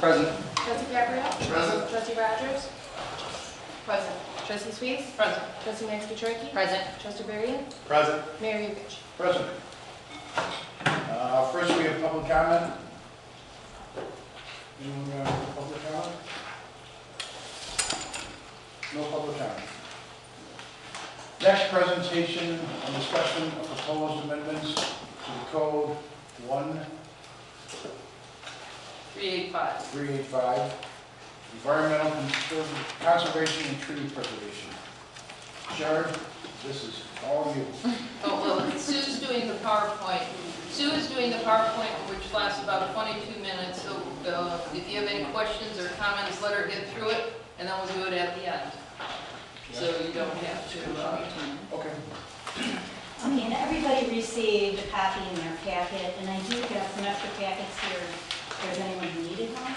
Present. Trustee Caprio? Present. Trustee Rogers? Present. Trustee Sweets? Present. Trustee Maxey-Turkey? Present. Trustee Berrien? Present. Mayor Yukich? Present. First, we have public comment. Anyone have public comment? No public comment. Next presentation on discussion of proposed amendments to the code 385. environmental conservation and tree preservation. Sharon, this is all you. Oh, well, Sue's doing the PowerPoint. Sue is doing the PowerPoint, which lasts about 22 minutes. So if you have any questions or comments, let her get through it, and then we'll do it at the end. So you don't have to. Okay. Okay, and everybody received a copy in their packet, and I do have some extra packets here if there's anyone who needed one.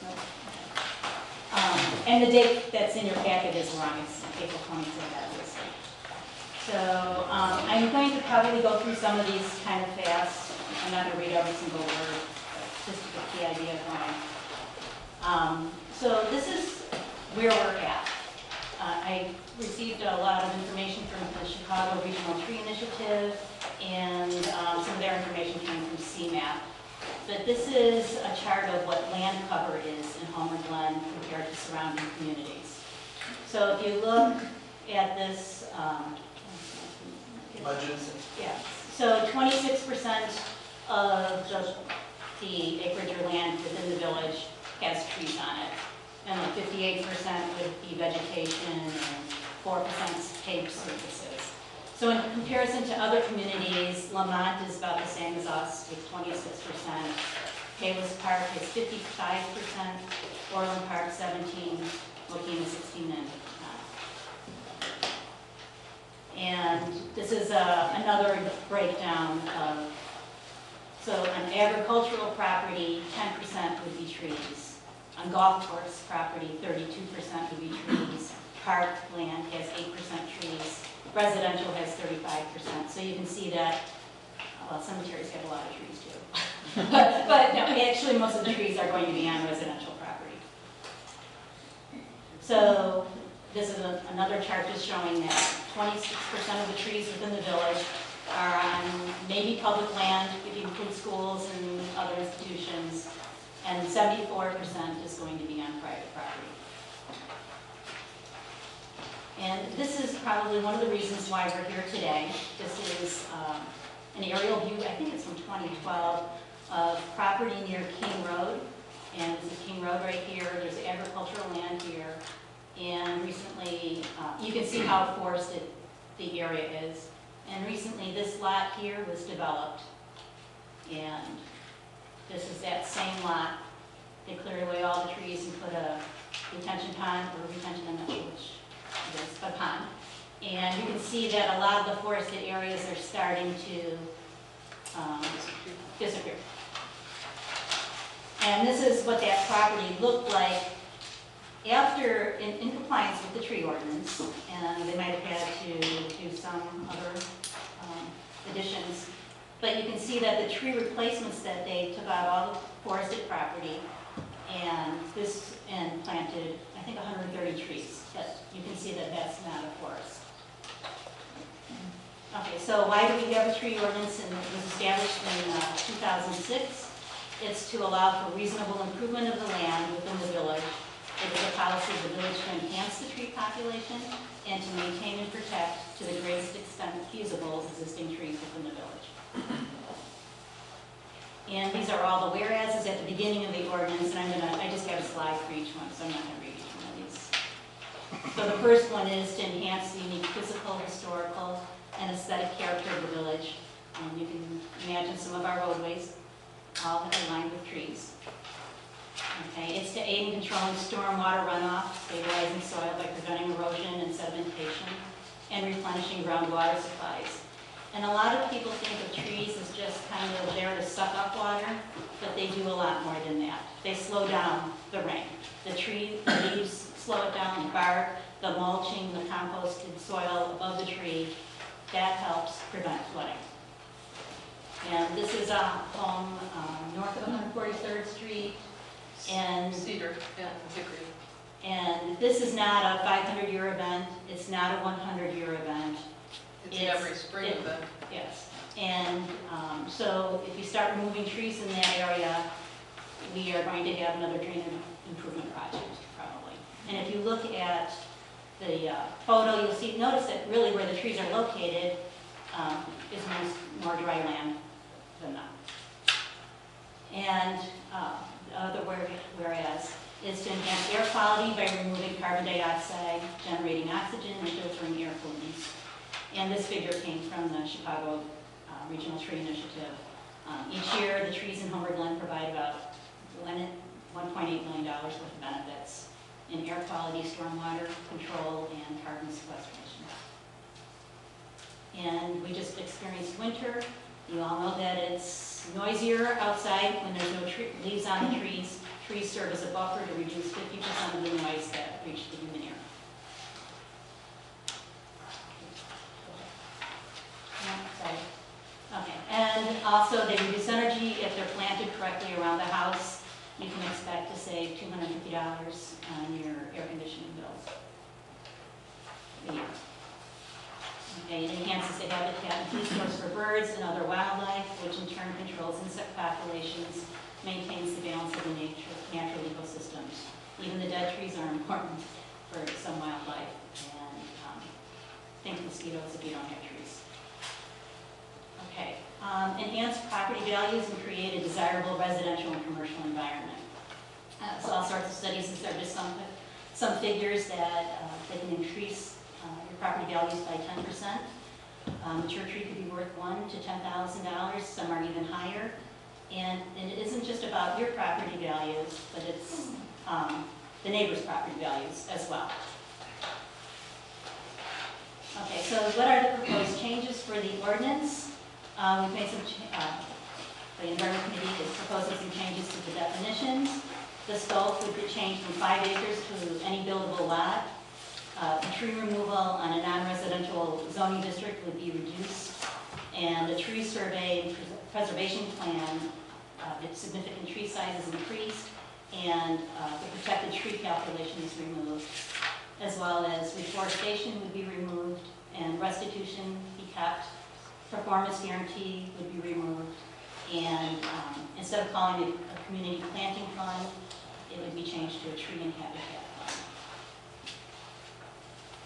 Nope. And the date that's in your packet is wrong. It's April 23rd, obviously. So I'm going to probably go through some of these kind of fast. I'm not going to read every single word, just to get the idea going. So this is where we're at. I received a lot of information from the Chicago Regional Tree Initiative, and some of their information came from CMAP. But this is a chart of what land cover is in Homer Glen compared to surrounding communities. So if you look at this, yeah, so 26% of the acreage or land within the village has trees on it. And like 58% would be vegetation and 4% paved surfaces. So in comparison to other communities, Lamont is about the same as us with 26%. Palos Park is 55%, Orland Park 17%, Mokina 16%. And this is another breakdown of, so on agricultural property, 10% would be trees. On golf course property, 32% would be trees. Park land has 8% trees. Residential has 35%. So you can see that, well, cemeteries have a lot of trees too. but no, actually most of the trees are going to be on residential property. So this is another chart just showing that 26% of the trees within the village are on maybe public land, if you include schools and other institutions. And 74% is going to be on private property. And this is probably one of the reasons why we're here today. This is an aerial view, I think it's from 2012, of property near King Road. And this is King Road right here. There's agricultural land here. And recently, you can see how forested the area is. And recently, this lot here was developed. And this is that same lot. They cleared away all the trees and put a retention pond, or retention, I'm not sure which it is, but a pond. And you can see that a lot of the forested areas are starting to disappear. And this is what that property looked like after, in compliance with the tree ordinance. And they might have had to do some other additions. But you can see that the tree replacements that they took out all the forested property and planted, I think, 130 trees. But you can see that that's not a forest. Okay, so why do we have a tree ordinance? And it was established in 2006. It's to allow for reasonable improvement of the land within the village. It is a policy of the village to enhance the tree population and to maintain and protect to the greatest extent feasible existing trees within the village. And these are all the whereases at the beginning of the ordinance, and I just have a slide for each one, so I'm not going to read each one of these. So the first one is to enhance the unique physical, historical, and aesthetic character of the village. And you can imagine some of our roadways all lined with trees. Okay, it's to aid in controlling stormwater runoff, stabilizing soil by preventing erosion and sedimentation, and replenishing groundwater supplies. And a lot of people think of trees as just kind of there to suck up water, but they do a lot more than that. They slow down the rain. The tree leaves slow it down, the bark, the mulching, the composted soil above the tree, that helps prevent flooding. And this is a home north of 143rd Street, And Cedar and hickory. And this is not a 500-year event, it's not a 100-year event. It's an every spring event. Yes, and so if you start removing trees in that area, we are going to have another drain improvement project, probably. And if you look at the photo, you'll see, notice that really where the trees are located is more dry land than not. And the other whereas is to enhance air quality by removing carbon dioxide, generating oxygen, and filtering air pollutants. And this figure came from the Chicago Regional Tree Initiative. Each year, the trees in Homer Glen provide about $1.8 million worth of benefits in air quality, stormwater control, and carbon sequestration. And we just experienced winter. You all know that it's noisier outside when there's no leaves on the trees. Trees serve as a buffer to reduce 50% of the noise that reaches the human ear. Okay, and also they reduce energy if they're planted correctly around the house. You can expect to save $250 on your air conditioning bills a year. Okay, it enhances the habitat and food source for birds and other wildlife, which in turn controls insect populations, maintains the balance of the natural ecosystems. Even the dead trees are important for some wildlife, and think mosquitoes if you don't have trees. Okay, enhance property values and create a desirable residential and commercial environment. So all sorts of studies, these are just some figures that they can increase your property values by 10%. Mature tree could be worth $1,000 to $10,000, some are even higher. And it isn't just about your property values, but it's the neighbor's property values as well. Okay, so what are the proposed changes for the ordinance? We've made the Environment Committee is proposing some changes to the definitions. The scope would be changed from 5 acres to any buildable lot. The tree removal on a non-residential zoning district would be reduced. And the tree survey and preservation plan, its significant tree size is increased, and the protected tree calculation is removed, as well as reforestation would be removed, and restitution be kept. Performance guarantee would be removed, and instead of calling it a community planting fund, it would be changed to a tree and habitat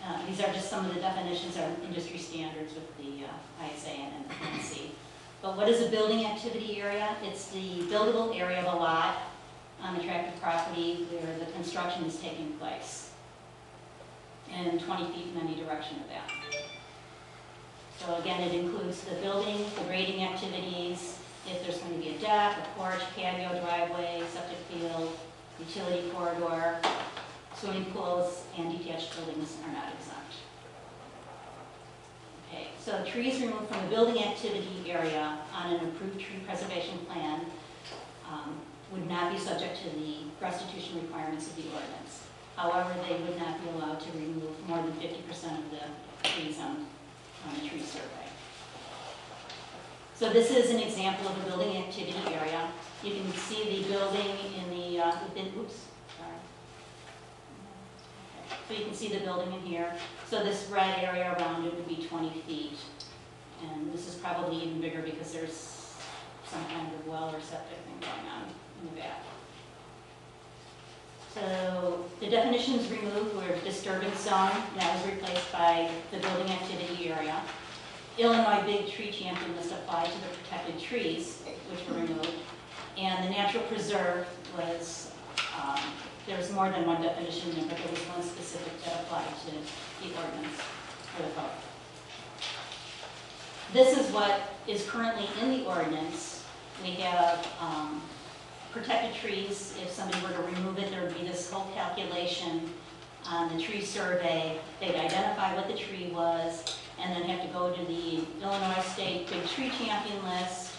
fund. These are just some of the definitions of industry standards with the ISA and NC. But what is a building activity area? It's the buildable area of a lot on the tract of property where the construction is taking place, and 20 feet in any direction of that. So again, it includes the building, the grading activities, if there's going to be a deck, a porch, patio, driveway, septic field, utility corridor, swimming pools, and detached buildings are not exempt. Okay, so trees removed from the building activity area on an approved tree preservation plan would not be subject to the restitution requirements of the ordinance. However, they would not be allowed to remove more than 50% of the trees on the tree survey. So this is an example of a building activity area. You can see the building in the, oops, sorry. Okay. So you can see the building in here. So this red area around it would be 20 feet. And this is probably even bigger because there's some kind of well or septic thing going on in the back. So the definitions removed were disturbance zone, that was replaced by the building activity area. Illinois Big Tree Champion must apply to the protected trees, which were removed. And the natural preserve was, there was more than one definition there, but there was one specific that applied to the ordinance for the code. This is what is currently in the ordinance. We have protected trees. If somebody were to remove it, there would be this whole calculation on the tree survey. They'd identify what the tree was, and then have to go to the Illinois State Big Tree Champion list,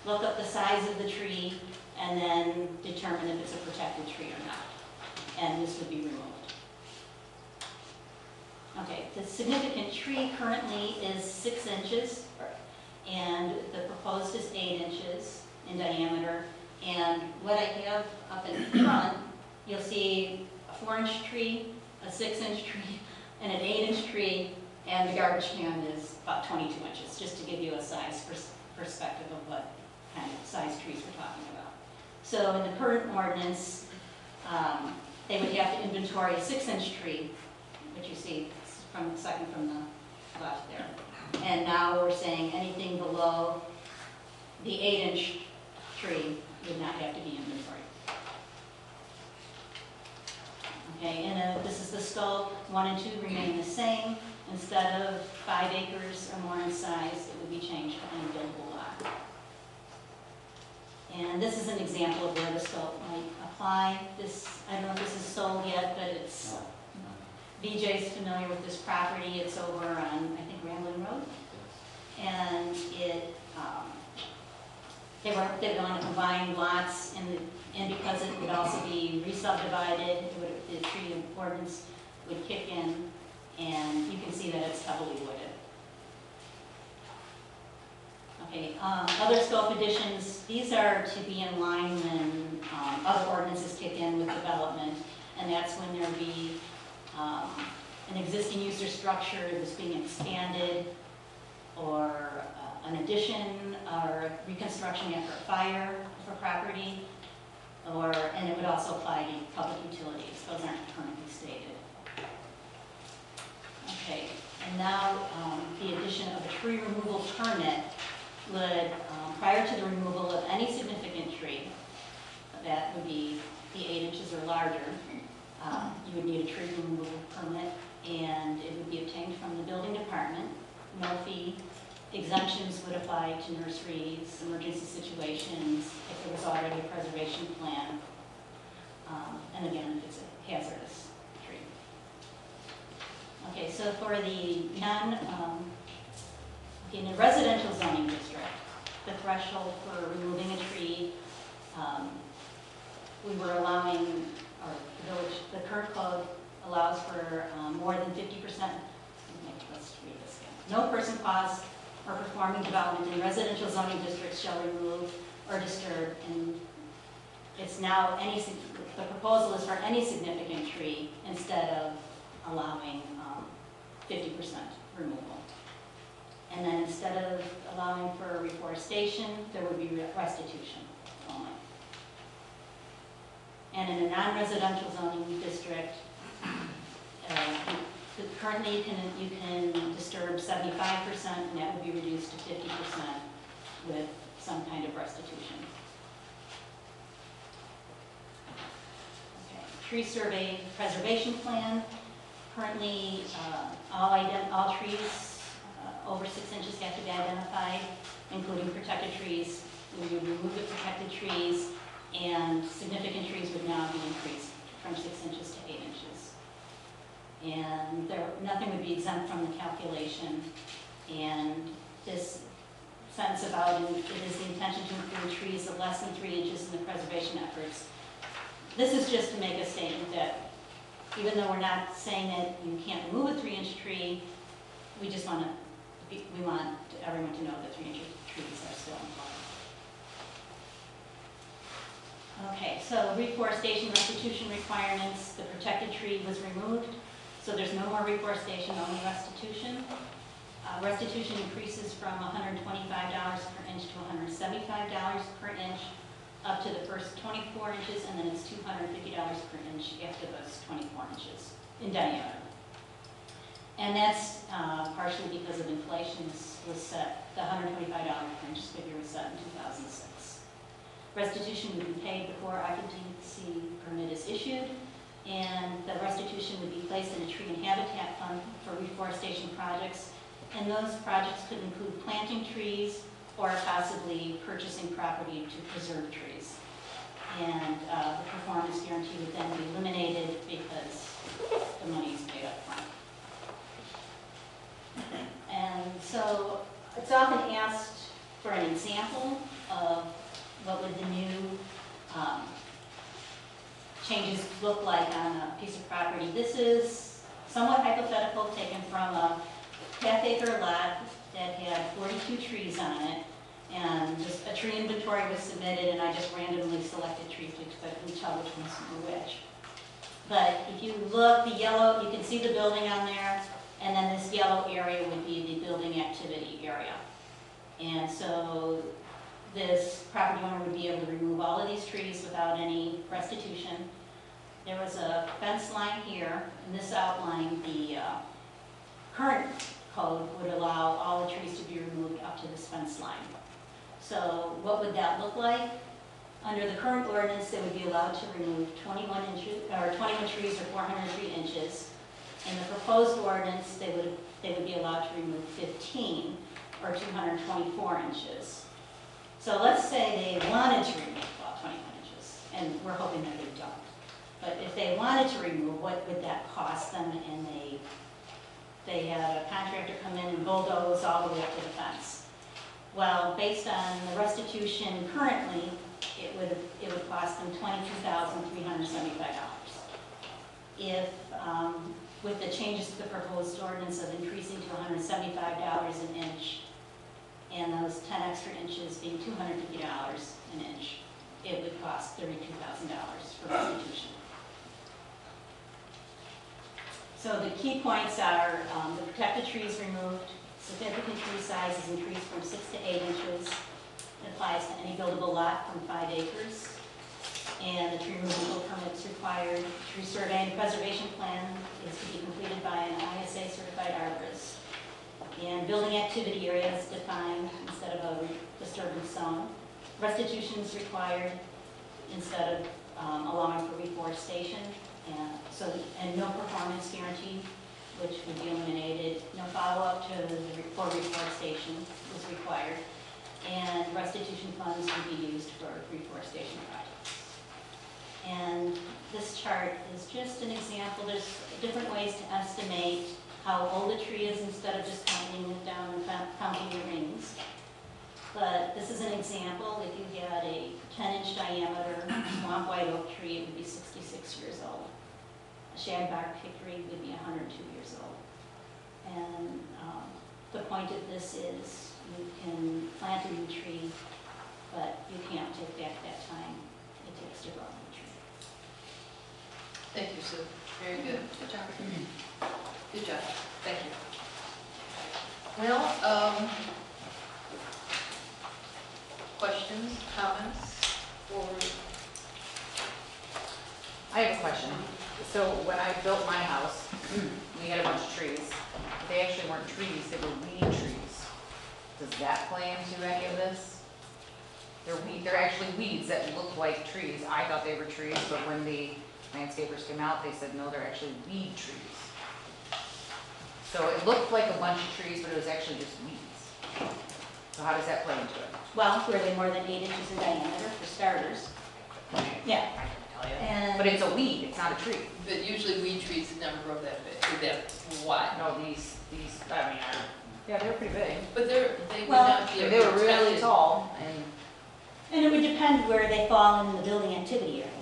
look up the size of the tree, and then determine if it's a protected tree or not. And this would be removed. Okay, the significant tree currently is 6 inches, and the proposed is 8 inches in diameter. And what I have up in front, you'll see a 4-inch tree, a 6-inch tree, and an 8-inch tree, and the garbage can is about 22 inches, just to give you a size perspective of what kind of size trees we're talking about. So in the current ordinance, they would have to inventory a 6-inch tree, which you see from the second from the left there. And now we're saying anything below the 8-inch tree would not have to be inventoried. Okay, and this is the scope. 1 and 2 remain the same. Instead of 5 acres or more in size, it would be changed to any buildable lot. And this is an example of where the scope might apply. This, I don't know if this is sold yet, but it's, BJ's familiar with this property. It's over on, I think, Ramblin' Road. And it, they want to combine lots, and because it would also be re-subdivided, the tree ordinance would kick in, and you can see that it's heavily wooded. Okay, other scope additions, these are to be in line when other ordinances kick in with development, and that's when there be an existing use or structure that's being expanded, or an addition or reconstruction after a fire for property, and it would also apply to public utilities. Those aren't currently stated. Okay, and now the addition of a tree removal permit would, prior to the removal of any significant tree, that would be the 8 inches or larger, you would need a tree removal permit, and it would be obtained from the building department, no fee. Exemptions would apply to nurseries, emergency situations, if there was already a preservation plan, and again, if it's a hazardous tree. Okay, so for the in the residential zoning district, the threshold for removing a tree, we were allowing, or the village, the current code allows for more than 50%. Let's read this again. No person caused or performing development in residential zoning districts shall remove or disturb, and it's now the proposal is for any significant tree instead of allowing 50% removal. And then instead of allowing for reforestation, there would be restitution only. And in a non-residential zoning district, currently you can disturb 75%, and that would be reduced to 50% with some kind of restitution. Okay. Tree survey preservation plan. Currently, all trees over 6 inches have to be identified, including protected trees. We would remove the protected trees, and significant trees would now be increased from 6 inches to 8 inches. And nothing would be exempt from the calculation. And this sentence about it is the intention to include trees of less than 3 inches in the preservation efforts. This is just to make a statement that even though we're not saying that you can't remove a 3-inch tree, we just want everyone to know that 3-inch trees are still in play. Okay, so reforestation restitution requirements, the protected tree was removed, so there's no more reforestation, only restitution. Restitution increases from $125 per inch to $175 per inch up to the first 24 inches, and then it's $250 per inch after those 24 inches in diameter. And that's partially because of inflation was set, the $125 per inch figure was set in 2006. Restitution would be paid before occupancy permit is issued, and the restitution would be placed in a tree and habitat fund for reforestation projects, and those projects could include planting trees or possibly purchasing property to preserve trees. And the performance guarantee would then be eliminated because the money is paid up front. And so it's often asked for an example of what would the new changes look like on a piece of property. This is somewhat hypothetical, taken from a half-acre lot that had 42 trees on it, And just a tree inventory was submitted, and I just randomly selected trees because I couldn't tell which ones were which. But if you look, the yellow, you can see the building on there, and then this yellow area would be the building activity area. And so this property owner would be able to remove all of these trees without any restitution. There was a fence line here, and this outline, the current code would allow all the trees to be removed up to this fence line. So what would that look like? Under the current ordinance, they would be allowed to remove 21 trees or 403 inches. In the proposed ordinance, they would be allowed to remove 15 or 224 inches. So let's say they wanted to remove about 21 inches, and we're hoping that they don't. But if they wanted to remove, what would that cost them? And they had a contractor come in and bulldoze all the way up to the fence. Well, based on the restitution currently, it would cost them $22,375. If, with the changes to the proposed ordinance of increasing to $175 an inch, and those 10 extra inches being $250 an inch, it would cost $32,000 for restitution. So the key points are the protected trees removed, significant tree size is increased from 6 to 8 inches. It applies to any buildable lot from 5 acres. And the tree removal permits required. Tree survey and preservation plan is to be completed by an ISA certified arborist. And building activity area is defined instead of a disturbance zone. Restitution is required instead of allowing for reforestation. And no performance guarantee, which would be eliminated. No follow-up for reforestation is required. And restitution funds would be used for reforestation projects. And this chart is just an example. There's different ways to estimate how old a tree is instead of just counting it down and counting the rings. But this is an example. If you had a 10-inch diameter swamp white oak tree, it would be 66 years old. A shagbark hickory would be 102 years old. And the point of this is you can plant a new tree, but you can't take back that time it takes to grow a new tree. Thank you, Sue. Very good. Good job. Good job. Thank you. Well, questions, comments, or I have a question. So when I built my house, we had a bunch of trees. They actually weren't trees, they were weed trees. Does that play into any of this? They're actually weeds that look like trees. I thought they were trees, but when the landscapers came out, they said, no, they're actually weed trees. So it looked like a bunch of trees, but it was actually just weeds. So how does that play into it? Well, were they more than 8 inches in diameter for starters? Yeah. I can tell you. And But it's a weed, it's not a tree. but usually weed trees never grow that big, that wide. No, these, I mean, yeah, they were pretty big. But they would Well, not be. They were really protected. tall, and it would depend where they fall in the building activity area.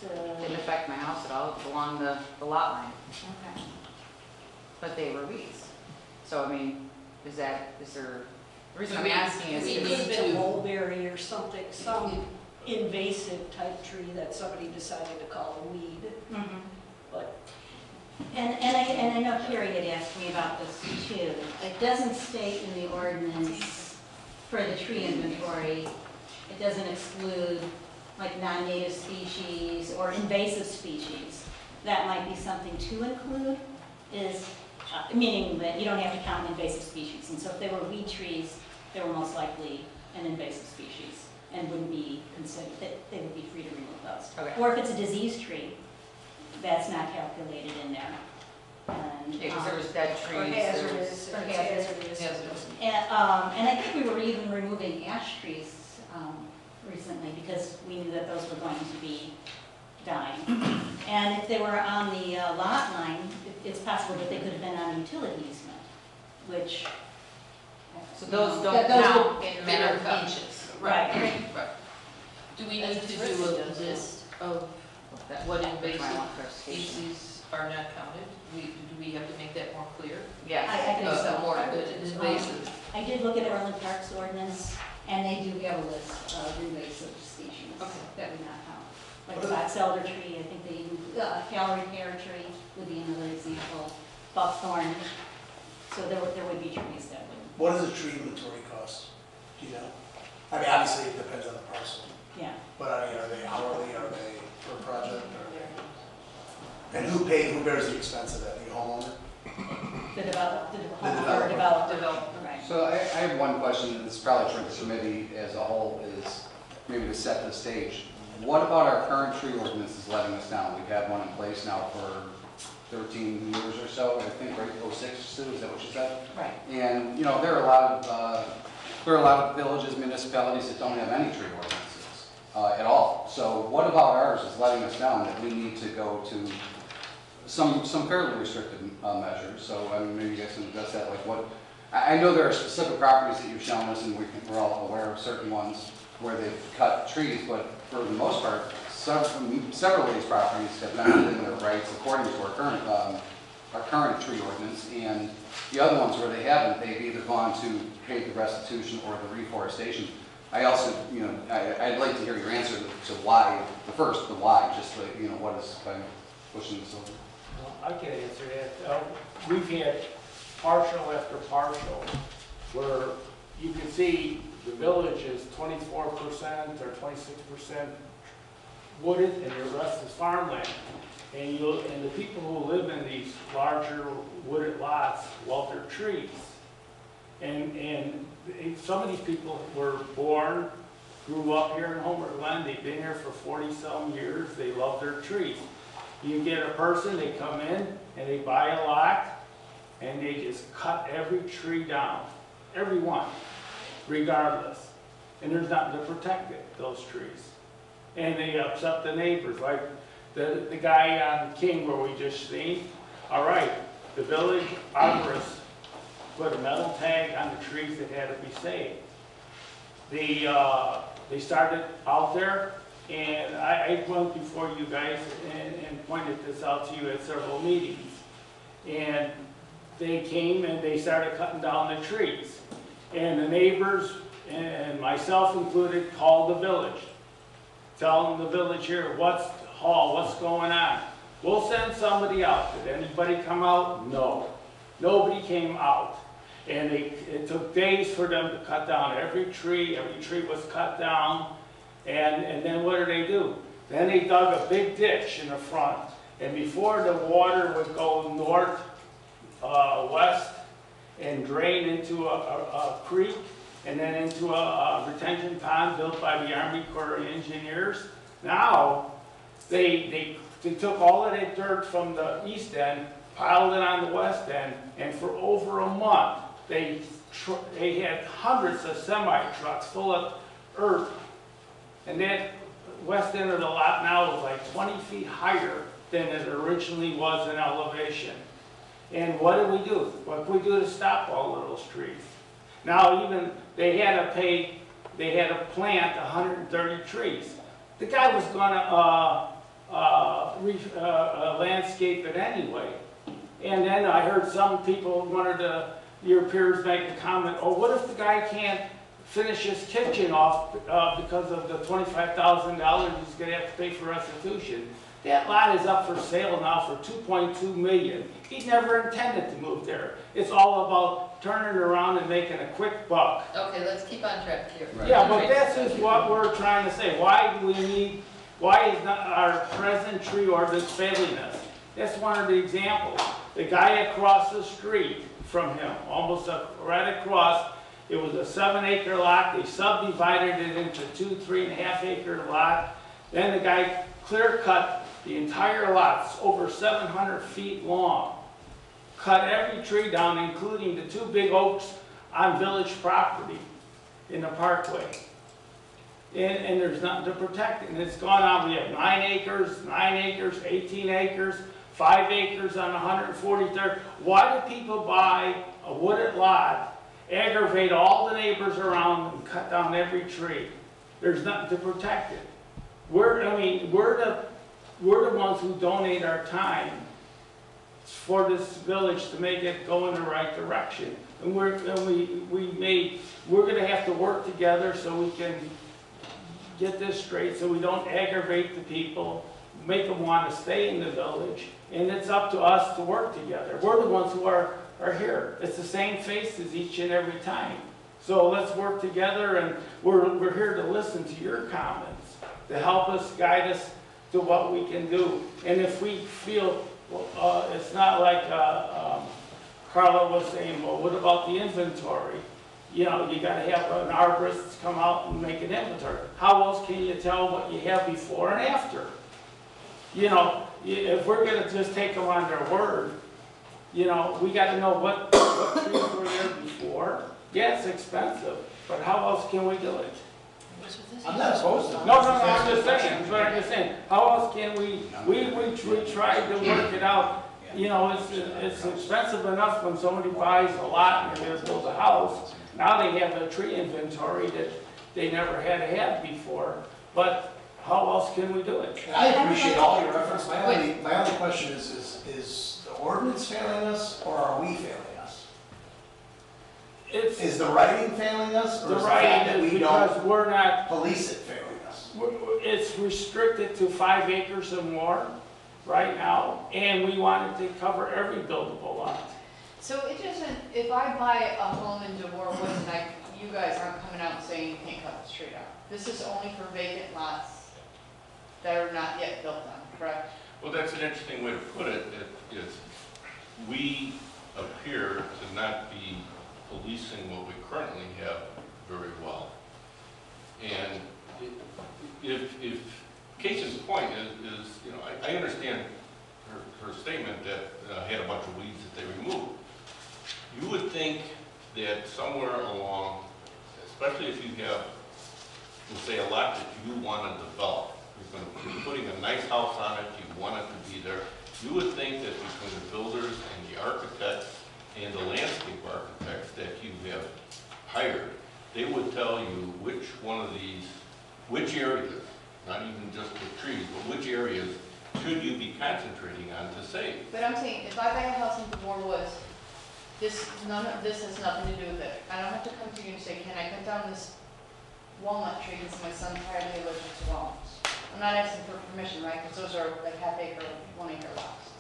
So, it didn't affect my house at all, it's along the lot line. okay. But they were weeds. So, I mean, is there, the reason I'm We- asking is, we It need could to- have been mulberry or something, some invasive type tree that somebody decided to call a weed, Mhm. but And I know Carrie had asked me about this too. It doesn't state in the ordinance for the tree inventory, it doesn't exclude like non-native species or invasive species. That might be something to include, meaning that you don't have to count invasive species. And so if they were weed trees, they were most likely an invasive species and wouldn't be considered, they would be free to remove those. Okay. Or if it's a diseased tree, that's not calculated in there. And, yeah, because there was dead trees. or there was- hazardous, or or hazardous. hazardous. Hazardous. And I think we were even removing ash trees recently because we knew that those were going to be dying. And if they were on the lot line, it's possible that they could have been on utility easement, which. So those that don't those count would- in a They matter don't of count. inches. Right. Right. Do we need That's to what do it a does. list of That's what why I want invasive clarification. species are not counted? Do we have to make that more clear? Yes. I think so. More I would good think so. invasive. I did look at Orland Park's ordinance, and they do have a list of invasive species Okay. that we knock out. Like the box elder tree, I think they even, Calvary pear tree would be another example, buckthorn. So there would be trees that would, What does a tree inventory cost? Do you know? I mean, obviously it depends on the parcel, yeah. but I mean, are they hourly, are they per project? And who bears the expense of that, the homeowner? The developer, developer. Developer. right. So I have one question, and this is probably for the committee as a whole, is maybe to set the stage. What about our current tree ordinance is letting us down? We've had one in place now for 13 years or so, I think, right, 06, Sue, is that what you said? Right. And, you know, there are a lot of villages, municipalities that don't have any tree ordinances at all. So what about ours is letting us down, that we need to go to some fairly restricted measures? So, I mean, maybe you guys can address that, like what, I know there are specific properties that you've shown us, and we're all aware of certain ones where they've cut trees, but for the most part, several of these properties have not within their rights according to our current tree ordinance, and the other ones where they haven't, they've either gone to pay the restitution or the reforestation. I also, you know, I'd like to hear your answer to why, the why, just like, you know, what is kind of pushing this over. Well, I can answer that. We've had partial after partial where you can see the village is 24% or 26% wooded and the rest is farmland. And the people who live in these larger wooded lots, well, they're trees. And some of these people were born, grew up here in Homer Glen, they've been here for 40-some years, they love their trees. You get a person, they come in and they buy a lot and they just cut every tree down, every one, regardless. And there's nothing to protect it, those trees. And they upset the neighbors, like the guy on King where we just seen. All right, the village arborist put a metal tag on the trees that had to be saved. They started out there, and I went before you guys and pointed this out to you at several meetings. And they came and they started cutting down the trees. And the neighbors, and myself included, called the village, telling the village here, what's going on? We'll send somebody out. Did anybody come out? No. Nobody came out. And it took days for them to cut down every tree was cut down. And then what do? Then they dug a big ditch in the front. And before the water would go north, west, and drain into a creek, and then into a retention pond built by the Army Corps of Engineers, now they took all of that dirt from the east end, piled it on the west end, and for over a month, they had hundreds of semi-trucks full of earth. And that west end of the lot now is like 20 feet higher than it originally was in elevation. And what did we do? What could we do to stop all of those trees? Now even they had to plant 130 trees. The guy was gonna landscape it anyway. And then I heard some people, your peers make a comment, oh, what if the guy can't finish his kitchen off because of the $25,000 he's gonna have to pay for restitution? That lot is up for sale now for $2.2 million. He never intended to move there. It's all about turning around and making a quick buck. Okay, let's keep on track here. Right. Yeah, but this is what we're trying to say. Why is not our present tree ordinance failing us? That's one of the examples. The guy across the street from him, almost right across, it was a 7-acre lot. They subdivided it into 2 3.5-acre lot. Then the guy clear cut the entire lot. It's over 700 feet long. Cut every tree down, including the 2 big oaks on village property in the parkway. And there's nothing to protect it. And it's gone on. We have 9 acres, 18 acres, 5 acres on 143rd. Why do people buy a wooded lot, aggravate all the neighbors around, and cut down every tree? There's nothing to protect it. We're the ones who donate our time for this village to make it go in the right direction. And we're gonna have to work together so we can get this straight, so we don't aggravate the people, make them want to stay in the village, and it's up to us to work together. We're the ones who are here. It's the same faces each and every time. So let's work together, and we're here to listen to your comments, to help us, guide us to what we can do. And if we feel, it's not like Carla was saying, well, what about the inventory? You know, you gotta have an arborist come out and make an inventory. How else can you tell what you have before and after? You know, if we're gonna just take them on their word, you know, we gotta know what trees were there before. Yeah, it's expensive, but how else can we do it? I'm not opposed to it. No, I'm just saying, how else can we tried to work it out. You know, it's expensive enough when somebody buys a lot and they're gonna build a house. Now they have a tree inventory that they never had before, but how else can we do it? And I appreciate all your efforts. My only question is the ordinance failing us, or are we failing us? Is the writing failing us, or The is the fact writing that is we because don't we're not, police it failing us? it's restricted to 5 acres or more right now, and we want it to cover every buildable lot. So it doesn't, if I buy a home in DeWar Woods and you guys aren't coming out and saying you can't cut the street out. This is only for vacant lots that are not yet built on, correct? Well, that's an interesting way to put it. It is, we appear to not be policing what we currently have very well. And if Casey's point is, you know, I understand her statement that had a bunch of weeds that they removed. You would think that somewhere along, especially if you have, let's say, a lot that you want to develop, you're putting a nice house on it, you want it to be there, you would think that between the builders and the architects and the landscape architects that you have hired, they would tell you which one of these, which areas, not even just the trees, but which areas should you be concentrating on to save. But I'm saying, if I buy a house in DeWar Woods, this has nothing to do with it. I don't have to come to you and say, can I cut down this walnut tree because my son's highly allergic to walnuts? I'm not asking for permission, right? Because those are like half-acre, 1-acre lots.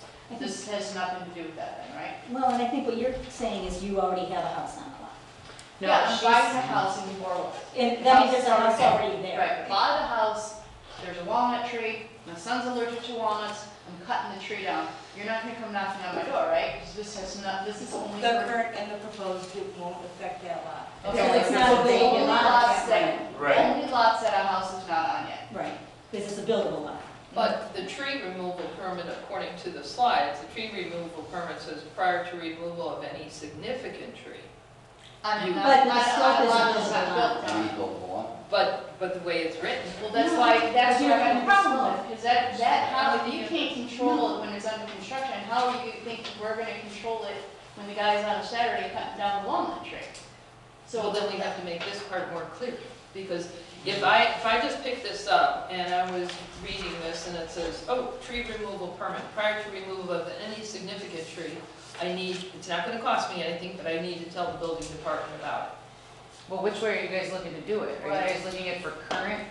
This has nothing to do with that then, right? Well, and I think what you're saying is you already have a house on the lot. No, yeah, I'm buying a house in DeWar Woods. And that means there's a house already there. Right, bought a house, there's a walnut tree, my son's allergic to walnuts, I'm cutting the tree down. You're not gonna come knocking on my door, right? Because this is only. The current and the proposed won't affect that lot. Okay, it's not a the vacant only lot. lots that, Right. only lots that a house is not on yet. Right, because it's a buildable lot. But the tree removal permit, according to the slides, the tree removal permit says prior to removal of any significant tree. On a But the lot slope is that's not buildable. built on. Buildable lot. But the way it's written, Well, that's No, why, that's but what I you're have a in problem slope. with, because how, you can't control it when it's under construction. How do you think we're gonna control it when the guy's on a Saturday cutting down the walnut tree? so then we have to make this part more clear. Because if I just pick this up and I was reading this and it says, oh, tree removal permit, prior to removal of any significant tree, it's not gonna cost me anything, but I need to tell the building department about it. Well, which way are you guys looking to do it? Are you Right. guys looking at for current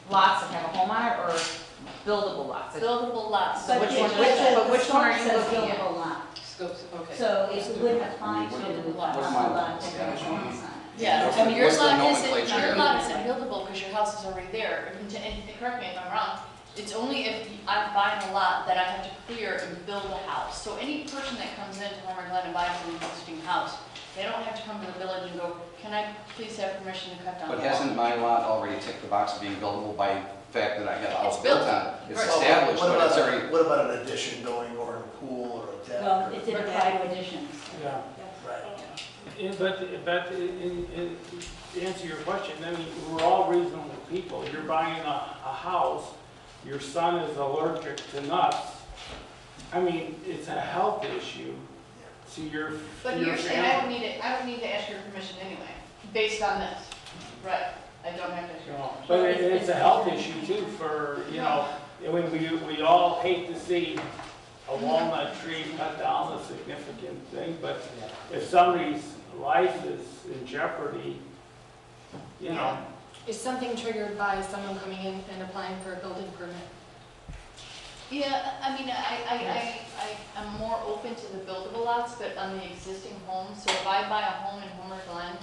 lots that have a home on it, or buildable lots? Buildable lots. So But which one, the- but the which one are slope you says looking at? buildable lot. Scopes, okay. So it would apply to Buildable a lot. What's my lot? lot that has homes on it. Yeah, What's I mean, the- your what's the lot nomenclature? isn't buildable because your house is already there. And correct me if I'm wrong, it's only if I'm buying a lot that I have to clear and build a house. So any person that comes into Homer Glen and buys an existing house, they don't have to come to the village and go, can I please have permission to cut down the But wall? hasn't my lot already ticked the box of being buildable by the fact that I have a house It's built built. on it? It's Right. established, but it's already, What about an addition going, or a pool, or a deck? Well, it did apply to additions. Yeah. Right. But to answer your question, I mean, we're all reasonable people. You're buying a house, your son is allergic to nuts. I mean, it's a health issue to your But your you're saying family. I don't need to ask your permission anyway, based on this. Right, I don't have to ask your No, permission. But it's a health issue too for, you know, when we all hate to see a walnut tree cut down, a significant thing, but if somebody's life is in jeopardy, you know. Is something triggered by someone coming in and applying for a building permit? Yeah, I mean, I'm more open to the buildable lots, but on the existing homes, so if I buy a home in Homer Glen,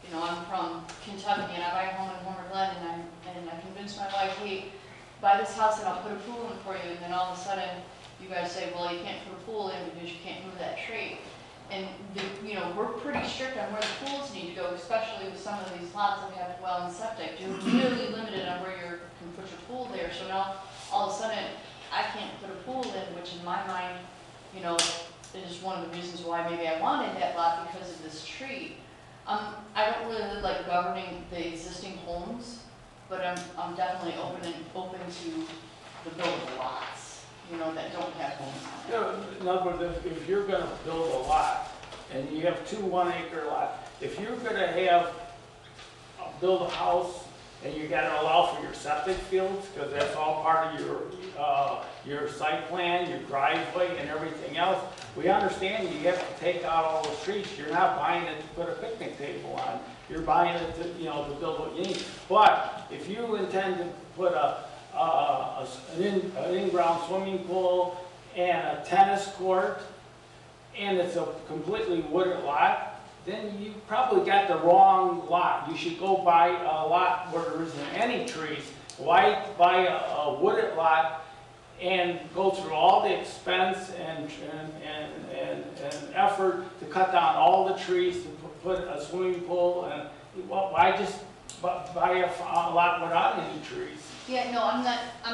you know, I'm from Kentucky and I buy a home in Homer Glen and I convince my wife, hey, buy this house and I'll put a pool in for you, and then all of a sudden, you guys say, well, you can't put a pool in because you can't move that tree. And, you know, we're pretty strict on where the pools need to go, especially with some of these lots that have well and septic. You're really limited on where you can put your pool there, so now, all of a sudden, I can't put a pool in, which in my mind, you know, is one of the reasons why maybe I wanted that lot because of this tree. I don't really like governing the existing homes, but I'm definitely open to the buildable lots, you know, that don't have homes on You know, in other words, if you're gonna build a lot, and you have 2 1-acre lots, if you're gonna have, build a house, and you gotta allow for your septic fields, because that's all part of your site plan, your driveway, and everything else, we understand you have to take out all those trees. You're not buying it to put a picnic table on. You're buying it to, you know, to build what you need. But if you intend to put an in-ground swimming pool and a tennis court, and it's a completely wooded lot, then you probably got the wrong lot. You should go buy a lot where there isn't any trees. Why buy a wooded lot and go through all the expense and effort to cut down all the trees to put a swimming pool? And why just buy a lot without any trees? Yeah, no, I'm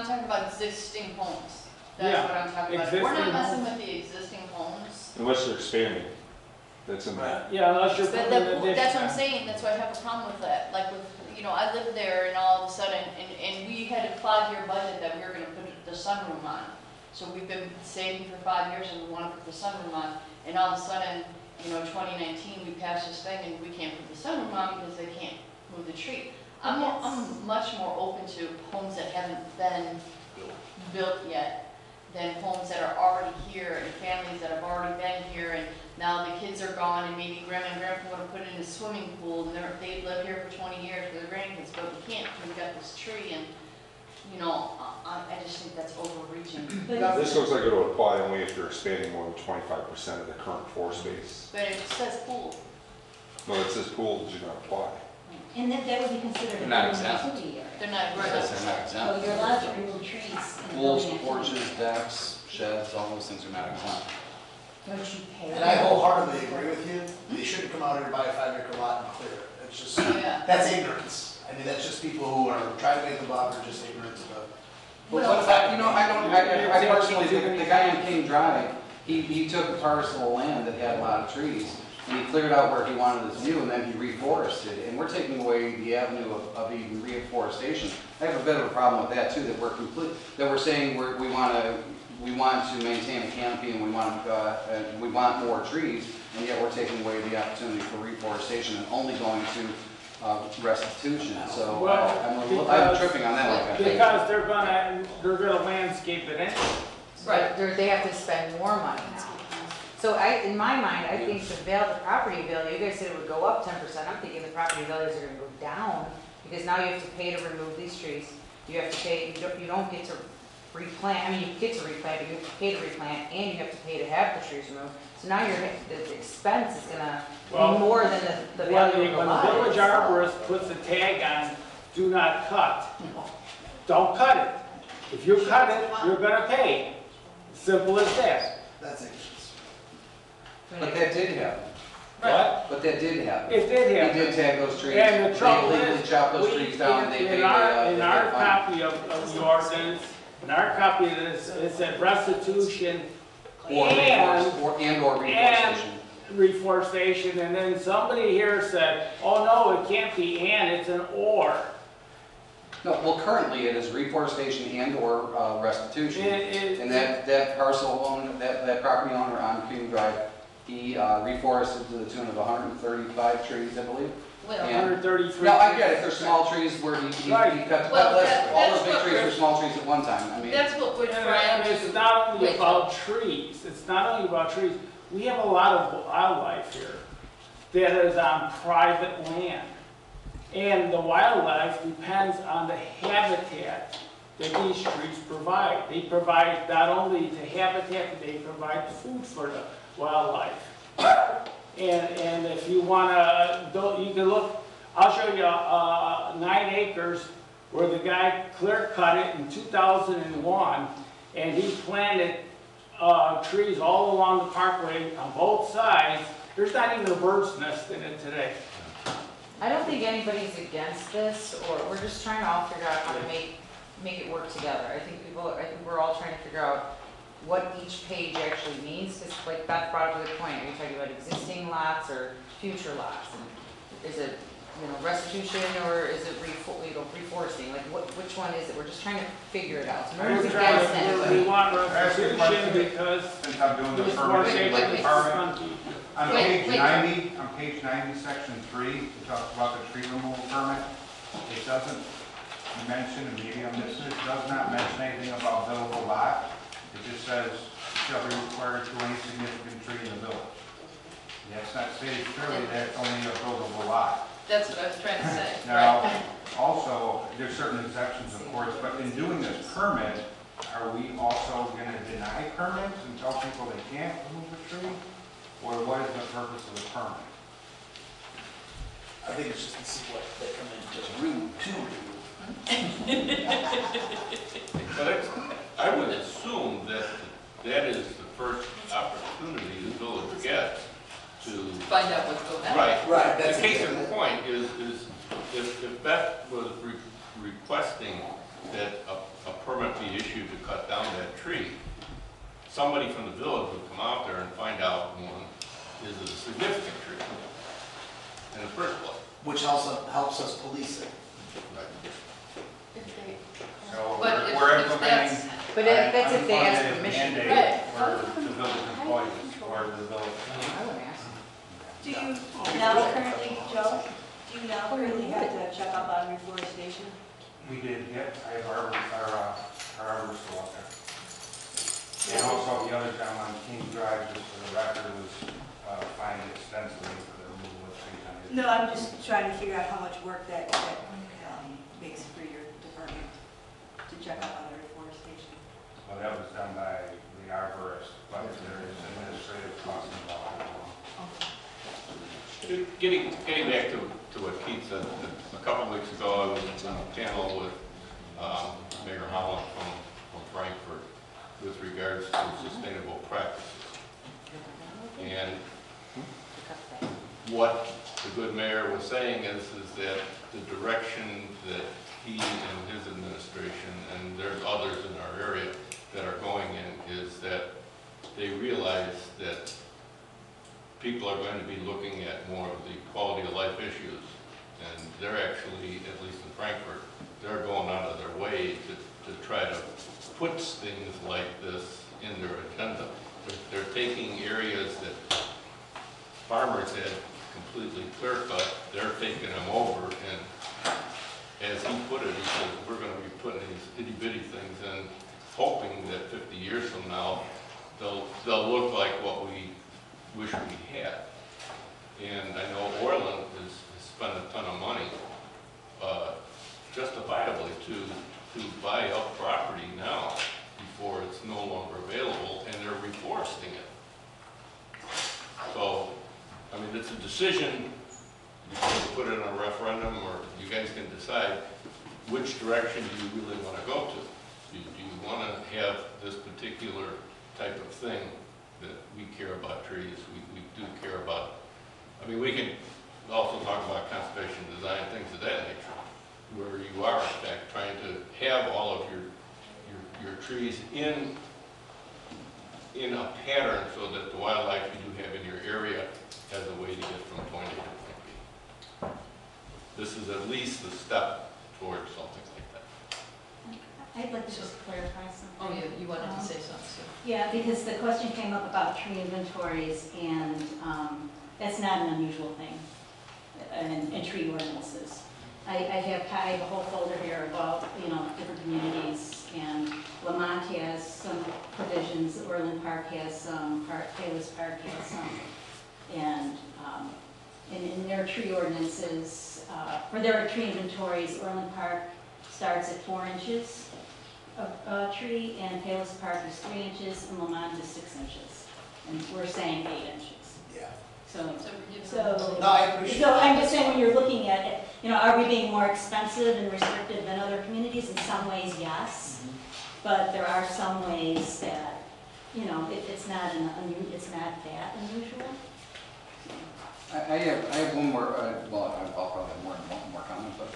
talking about existing homes. That's Yeah, what I'm talking about. existing We're not messing homes. with the existing homes. Unless they're expanding, that's in that. Yeah, unless you're But putting an addition. that's what I'm saying, that's why I have a problem with that. Like with, you know, I lived there and all of a sudden, and we had a 5-year budget that we were gonna put the sunroom on. So we've been saving for 5 years and we wanna put the sunroom on. And all of a sudden, you know, 2019, we passed this thing and we can't put the sunroom on because they can't move the tree. I'm much more open to homes that haven't been built yet than homes that are already here and families that have already been here and now the kids are gone and maybe grandma and grandpa want to put in a swimming pool and they've lived here for 20 years for their grandkids, but we can't because we've got this tree and, you know, I just think that's overreaching. This looks like it'll apply only if you're expanding more than 25% of the current floor space. But it says pool. No, it says pool does not apply. And that would be considered a Not building exempt. activity area. They're not, Because they're not So exempt. you're allowed to remove trees in the Pools, building activity. porches, decks, sheds, all those things are not exempt. Don't you pay? And I wholeheartedly agree with you. They shouldn't come out here and buy a 5-acre lot and clear it. It's just, yeah. that's ignorance. I mean, that's just people who are trying to make a buck or just ignorance of it. Well, you know, I personally think the guy on King Drive, he took a parcel of land that had a lot of trees, and he cleared out where he wanted his view, and then he reforested, and we're taking away the avenue of even reforestation. I have a bit of a problem with that too, that we're saying we want to maintain a canopy and we want more trees, and yet we're taking away the opportunity for reforestation and only going to restitution. So Well, I'm tripping on that one. Because they're gonna landscape it anyway. Right. They have to spend more money. So in my mind, I think the property value, you guys said it would go up 10%, I'm thinking the property values are gonna go down, because now you have to pay to remove these trees. You have to pay, you don't get to replant, I mean, you get to replant, but you have to pay to replant, and you have to pay to have the trees removed. So now the expense is gonna be more than the value of the When the lot village itself. arborist puts a tag on, do not cut, don't cut it. If you cut it, you're gonna pay. Simple as that. That's ignorance. But that did happen. What? But that did happen. It did He happen. did tag those trees. And the trouble They legally is, chopped those we, trees down, and they paid in the our fine. copy of the ordinance, in our copy of this, it said restitution Or reforestation. reforestation, and then somebody here said, oh no, it can't be and, it's an or. No, well, currently it is reforestation and/or restitution. And that parcel owner, that property owner on King Drive, he reforested to the tune of 135 trees, I believe. Well, And- 133. No, I get it, there's small trees where he Right. cut, Well, but all those that's big what trees we're- are small trees at one time, I mean. that's what we're And trying to. it's not only Wait. about trees, it's not only about trees. We have a lot of wildlife here that is on private land. And the wildlife depends on the habitat that these trees provide. They provide not only the habitat, but they provide food for the wildlife. And if you wanna, you can look, I'll show you 9 acres where the guy clear cut it in 2001, and he planted trees all along the parkway on both sides. There's not even a bird's nest in it today. I don't think anybody's against this, or we're just trying to all figure out how to make it work together. I think we're all trying to figure out what each page actually means, because like Beth brought up a good point, are you talking about existing lots or future lots? And is it, restitution, or is it reforesting? Like, which one is it? We're just trying to figure it out. So nobody's against anybody. We want restitution because Since I'm doing the deforestation permitting is department, funky. on Wait, page 90, section 3, it talks about the tree removal permit. It doesn't mention, and maybe I'm missing it, does not mention anything about buildable lot. It just says, shall be required to any significant tree in the village. That's not stated clearly that it's only a buildable lot. That's what I was trying to say. Now, also, there's certain exceptions, of course, but in doing this permit, are we also going to deny permits and tell people they can't remove a tree? Or what is the purpose of the permit? I think it's just to see what they come in, just remove. But I would assume that that is the first opportunity the village gets to. Find out what's going on. Right, The that's case exactly. in point is if Beth was requesting that a permit be issued to cut down that tree, somebody from the village would come out there and find out, one, is it a significant tree in the first place? Which also helps us police it. So But we're if implementing. that's, But that's if they ask unfunded permission. mandate Right. for the village employees, or the village. I would ask. Do you now currently, Joe, do you now currently have to check up on reforestation? We did, yep, I have our arbor still up there. And also the other gentleman, King Drive, just for the record, was fined extensively for the removal of trees on his. No, I'm just trying to figure out how much work that makes for your department to check up on the reforestation. Well, that was done by the arborist, but there is administrative costs involved. Getting back to what Keith said, a couple of weeks ago, I was on a panel with Mayor Holland from Frankfurt with regards to sustainable practices. And what the good mayor was saying is that the direction that he and his administration, and there's others in our area that are going in, is that they realize that people are going to be looking at more of the quality of life issues. And they're actually, at least in Frankfurt, they're going out of their way to try to put things like this in their agenda. They're taking areas that farmers had completely clear cut, they're taking them over, and as he put it, he said, we're going to be putting these itty bitty things in, hoping that 50 years from now, they'll look like what we wish we had. And I know Orland has spent a ton of money, justifiably, to buy up property now before it's no longer available, and they're reforesting it. So, I mean, it's a decision. You can put it in a referendum, or you guys can decide which direction do you really want to go to. Do you want to have this particular type of thing that we care about trees, we do care about. I mean, we can also talk about conservation design, things of that nature, where you are, in fact, trying to have all of your trees in a pattern so that the wildlife you do have in your area has a way to get from point A to point B. This is at least a step towards something like that. I'd like to just clarify something. oh yeah, you wanted to say something, Sue. Yeah, because the question came up about tree inventories, and that's not an unusual thing in tree ordinances. I have a whole folder here about, different communities, and Lamont has some provisions, Orland Park has some, Palos Park has some, and in their tree ordinances, for their tree inventories, Orland Park starts at 4 inches of tree, and Palos Park is 3 inches, and Lamont is 6 inches. And we're saying 8 inches. Yeah. So, So we're giving them- No, I appreciate so that. I'm just saying, when you're looking at it, you know, are we being more expensive and restrictive than other communities? In some ways, yes. But there are some ways that, you know, it's not that unusual. I have one more, well, I'll probably have more comment, but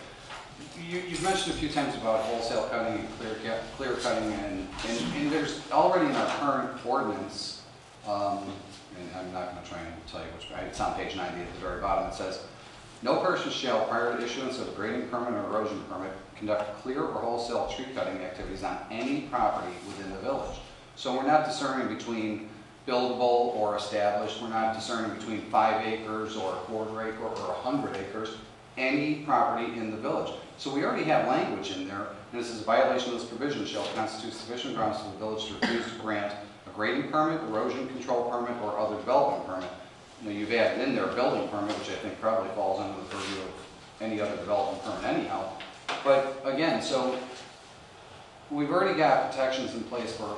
you've mentioned a few times about wholesale cutting and clear cutting, and there's already in our current ordinance, and I'm not going to try and tell you which, it's on page 90 at the very bottom, it says, no person shall, prior to issuance of a grading permit or erosion permit, conduct clear or wholesale tree cutting activities on any property within the village. So we're not discerning between buildable or established, we're not discerning between 5 acres or a quarter acre or 100 acres, any property in the village. So we already have language in there, and this is a violation of this provision shall constitute sufficient grounds for the village to refuse to grant a grading permit, erosion control permit, or other development permit. You know, you've added in there a building permit, which I think probably falls under the purview of any other development permit anyhow. But again, so we've already got protections in place for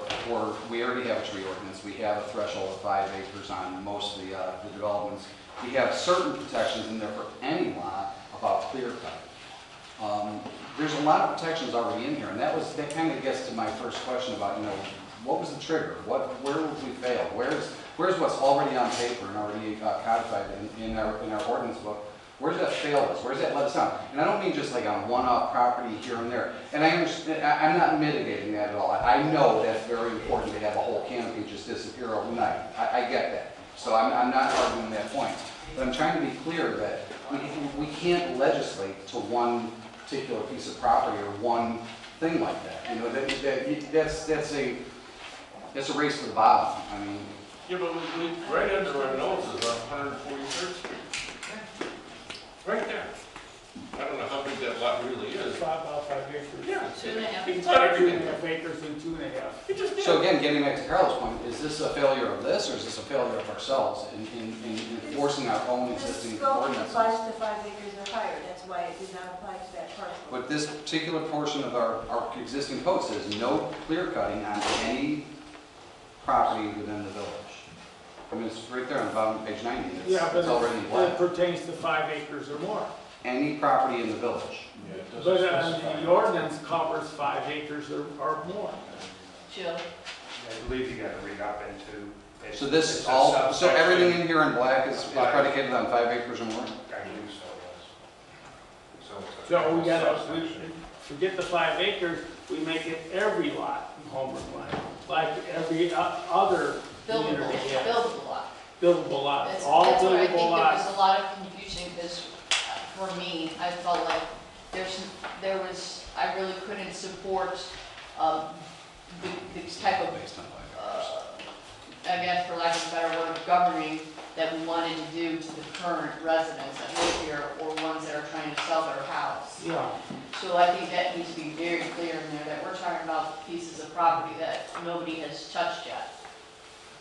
we already have a tree ordinance. We have a threshold of 5 acres on most of the developments. We have certain protections in there for any lot about clear cutting. There's a lot of protections already in here, and that kind of gets to my first question about, you know, what was the trigger? Where would we fail? Where's what's already on paper and already codified in our ordinance book? Where's that failed us? Where's that let us down? And I don't mean just like on one-off property here and there. And I understand, I'm not mitigating that at all. I know that's very important to have a whole canopy just disappear overnight. I get that. So I'm not arguing that point. But I'm trying to be clear that we can't legislate to one particular piece of property or one thing like that. You know, that's a race to the bottom. I mean, Yeah, but we right under our noses on 143rd Street. Right there. I don't know how big that lot really is. About 5 acres. Yeah. 2.5. It's not everything. 2.5 acres and 2.5. It just did. so again, getting back to Carlos' point, is this a failure of this, or is this a failure of ourselves in enforcing our own The existing scope ordinances? applies to 5 acres or higher, that's why it did not apply to that parcel. But this particular portion of our existing code says no clear cutting on any property within the village. I mean, it's right there on the bottom of page 90. Yeah, but It's already in it black. pertains to 5 acres or more. Any property in the village. Yeah, it doesn't But specify. the ordinance covers 5 acres or more. Jill? I believe you gotta read up into. So this it's is a all, so subsection. everything in here in black is predicated on 5 acres or more? I believe so, yes. It's a So we gotta, subsection. forget the 5 acres, we make it every lot in Homer Glen, like every other Buildable, community has. buildable lot. Buildable lots, That's all where I think buildable there lots. was a lot of confusion, because for me, I felt like I really couldn't support the type of, Based on 5 acres. I guess for lack of a better word, governing that we wanted to do to the current residents that live here or ones that are trying to sell their house. Yeah, So I think that needs to be very clear in there, that we're talking about pieces of property that nobody has touched yet.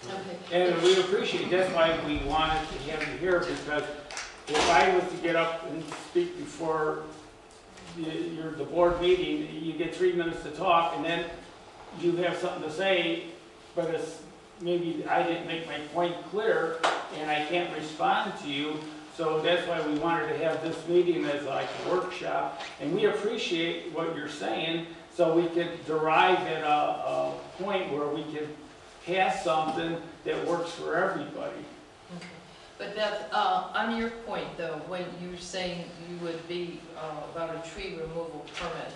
Okay. and we appreciate, that's why we wanted to have you here, because if I was to get up and speak before the board meeting, you get 3 minutes to talk, and then you have something to say, but it's, maybe I didn't make my point clear, and I can't respond to you, so that's why we wanted to have this meeting as like a workshop, and we appreciate what you're saying, so we could derive at a point where we could pass something that works for everybody. Okay. But Beth, on your point though, when you were saying you would be about a tree removal permit,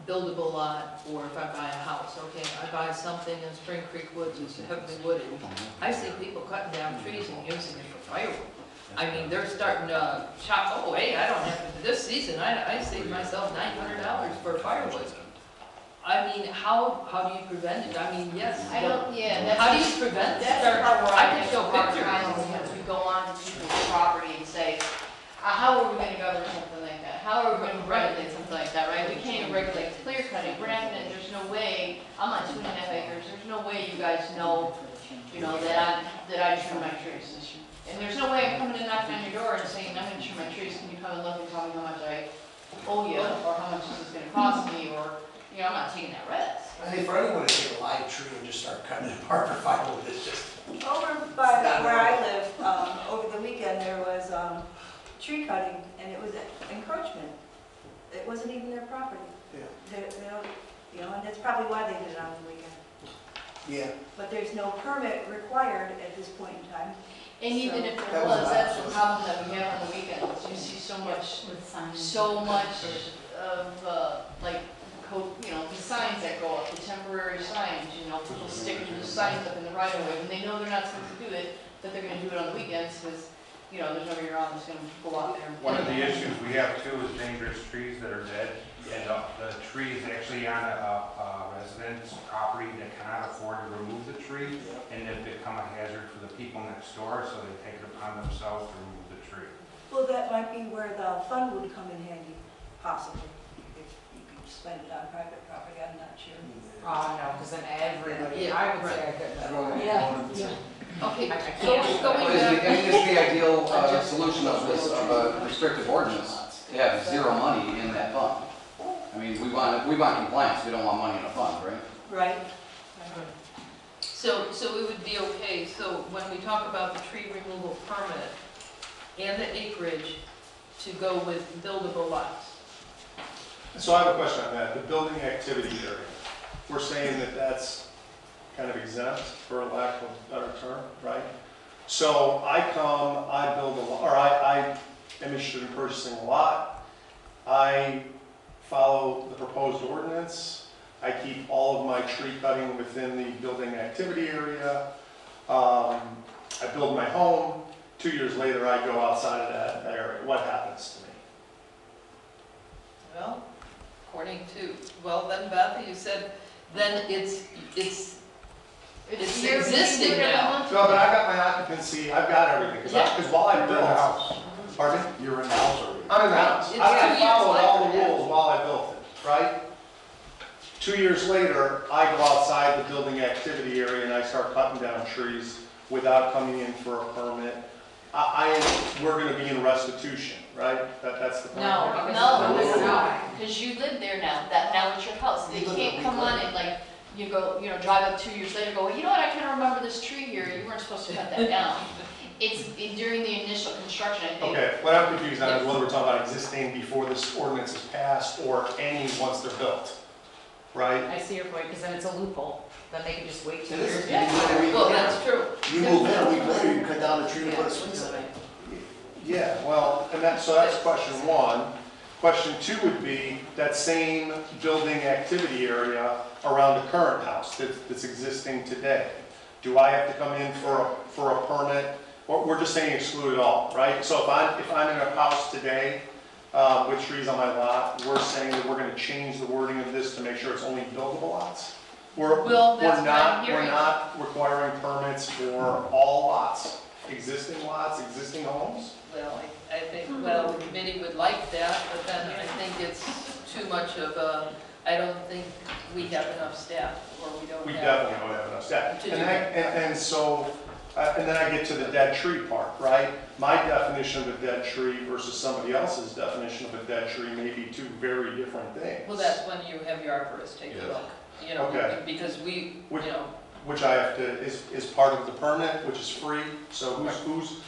buildable lot, or if I buy a house, okay, I buy something in Spring Creek Woods, it's heavily wooded. I see people cutting down trees and using it for firewood. I mean, they're starting to chop, oh, hey, I don't have to, this season, I saved myself $900 for firewood. I mean, how do you prevent it? I mean, yes. I don't, yeah, that's. How do you prevent That's that? the part where I I can get show hard pictures. time is we go on to people's property and say, how are we gonna govern something like that? How are we gonna regulate something like that, right? We can't regulate clear cutting, we're not gonna, there's no way, I'm on 2.5 acres, there's no way you guys know, that I trim my trees. And there's no way I'm coming and knocking on your door and saying, I'm gonna trim my trees, can you come and look and tell me how much I owe you, or how much this is gonna cost me, or, you know, I'm not taking that risk. I think for anyone to take a live tree and just start cutting it apart for firewood, it's just, Over by where I live, over the weekend, there was tree cutting, and it was encroachment. It wasn't even their property. yeah. You know, and that's probably why they did it on the weekend. Yeah. But there's no permit required at this point in time. And even if That there was was, a that's the violation. problem that we have on the weekends, you see so much, With signs. so much of, like, you know, the signs that go up, the temporary signs, you know, people sticking the signs up in the right of way, when they know they're not supposed to do it, that they're gonna do it on the weekends, because, you know, there's nobody around that's gonna go out there and. One of the issues we have too is dangerous trees that are dead. And the tree is actually on a resident's property that cannot afford to remove the tree. And it become a hazard for the people next door, so they take it upon themselves to remove the tree. Well, that might be where the fund would come in handy, possibly, if you could spend it on private property, I'm not sure. Oh, no, because then everybody, Yeah, I would say I couldn't. Everyone Yeah. wanted to- Okay, I so can't. going What is back. the, I mean, is the ideal solution of this, of a restrictive ordinance, to have zero money in that fund? I mean, we want compliance, we don't want money in a fund, right? Right? So it would be okay, so when we talk about the tree removal permit and the acreage to go with buildable lots. So I have a question on that, the building activity area. We're saying that that's kind of exempt, for lack of a better term, right? So I come, I build a lot, or I am interested in purchasing a lot. I follow the proposed ordinance. I keep all of my tree cutting within the building activity area. I build my home. 2 years later, I go outside of that area. What happens to me? Well, according to, well then Beth, you said, then it's You're- existing you do whatever you now. want to. No, but I got my occupancy, I've got everything, because while I You're in the built, house. pardon me? You're in the house already. I'm in the house. It's I 2 years followed all the later. rules while I built it, right? 2 years later, I go outside the building activity area and I start cutting down trees without coming in for a permit. We're gonna be in restitution, right? That's the point. No, because No, it's no, not. because you live there now, now it's your house, they You live can't there, come we on live and like, you go, you know, drive up 2 years later, and go, well, you know what, I kind of remember this tree here, you weren't supposed to cut that down. It's during the initial construction, I think. Okay, what I'm confused on is whether we're talking about existing before this ordinance is passed or any once they're built, right? I see your point, because then it's a loophole, then they can just wait 2 It years. is. Yeah, well, that's true. You move in, a week later, you cut down the tree and put a swing set in. Yeah, well, so that's question one. Question two would be that same building activity area around the current house that's existing today. Do I have to come in for a permit? Or we're just saying exclude it all, right? So if I'm in a house today with trees on my lot, we're saying that we're gonna change the wording of this to make sure it's only buildable lots? Well, that's what I'm We're hearing. not requiring permits for all lots, existing homes? Well, I think, well, the committee would like that, but then I think it's too much of a, I don't think we have enough staff, or we don't have. We definitely don't have enough staff. To And do and so, and then I get to the dead tree part, right? My definition of a dead tree versus somebody else's definition of a dead tree may be two very different things. Well, that's when you have your arborist take a Yes. look, you know, Okay. because we, you know, Which I have to, is part of the permit, which is free. So who's,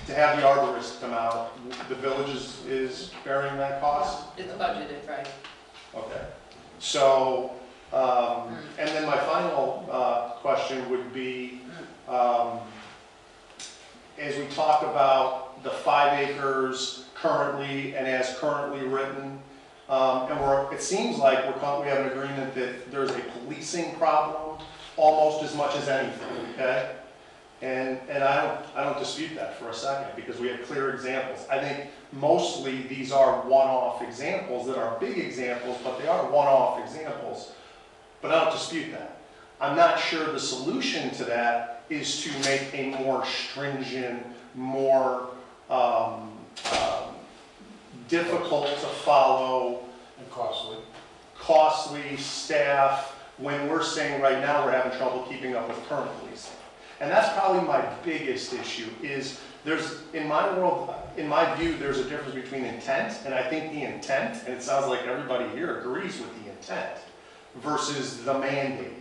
to have the arborist come out, the village is bearing that cost? it's budgeted, right? Okay. So, and then my final question would be, as we talk about the 5 acres currently and as currently written, and it seems like we have an agreement that there's a policing problem almost as much as anything, okay? And I don't dispute that for a second, because we have clear examples. I think mostly these are one-off examples that are big examples, but they are one-off examples. But I don't dispute that. I'm not sure the solution to that is to make a more stringent, more difficult to follow, And costly. costly staff, when we're saying right now we're having trouble keeping up with current policing. And that's probably my biggest issue, is in my world, in my view, there's a difference between intent, and I think the intent, and it sounds like everybody here agrees with the intent, versus the mandate.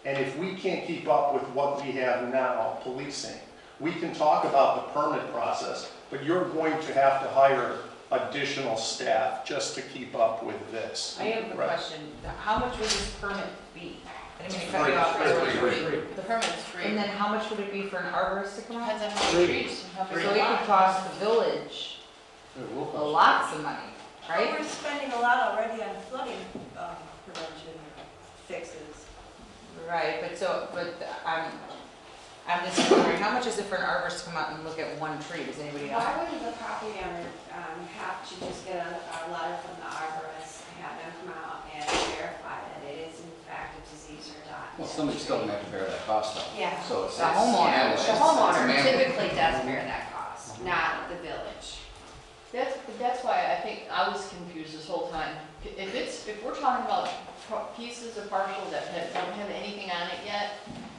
And if we can't keep up with what we have now, policing, we can talk about the permit process, but you're going to have to hire additional staff just to keep up with this. I have a Right. question. How much would this permit be? I didn't mean to cut Free. you off. It's Free. The permit's free. And then how much would it be for an arborist to come out? Depends on how many trees and how So big it the could lot. cost the village lots of money, But right? we're spending a lot already on flooding prevention fixes. Right, I'm just wondering, how much is it for an arborist to come out and look at one tree? Does anybody know? Why would the property owner have to just get a letter from the arborist, have them come out and verify that it is in fact a disease or not? Well, somebody's still gonna have to bear that cost though. Yeah. So it's. The homeowner. yeah, The it's homeowner mandatory. typically does bear that cost, not the village. That's why I think I was confused this whole time. If we're talking about pieces of parcel that don't have anything on it yet,